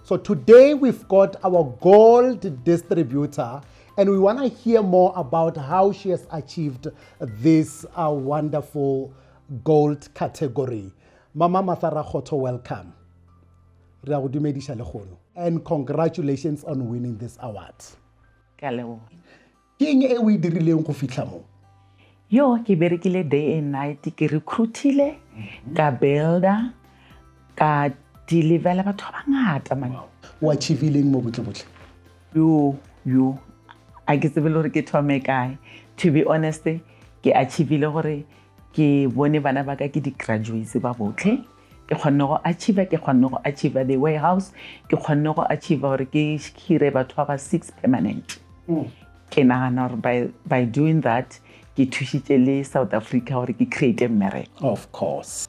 So today we've got our gold distributor, and we want to hear more about how she has achieved this wonderful gold category. Mama Mathara Khoto, welcome. Re a go dumedisha le kgono. And congratulations on winning this award. Kaleo. Ke eng e o e dirileng go fitlha mo? Yo, ke berekile day and night, ke recruitile, ka builder, ka deliver batho ba bangata man. O achieving mo botle. Yo. I ke tsebe le gore ke thome kae. To be honest, ke achievile gore ke bone bana ba ka ke di graduates ba botlhe. Ke kgonne go achieve the warehouse, ke kgonne go achieve gore ke hire batho ba 6 permanent. Ke nagana gore by doing that, ke thushitse le South Africa gore ke create mmereko. Of course.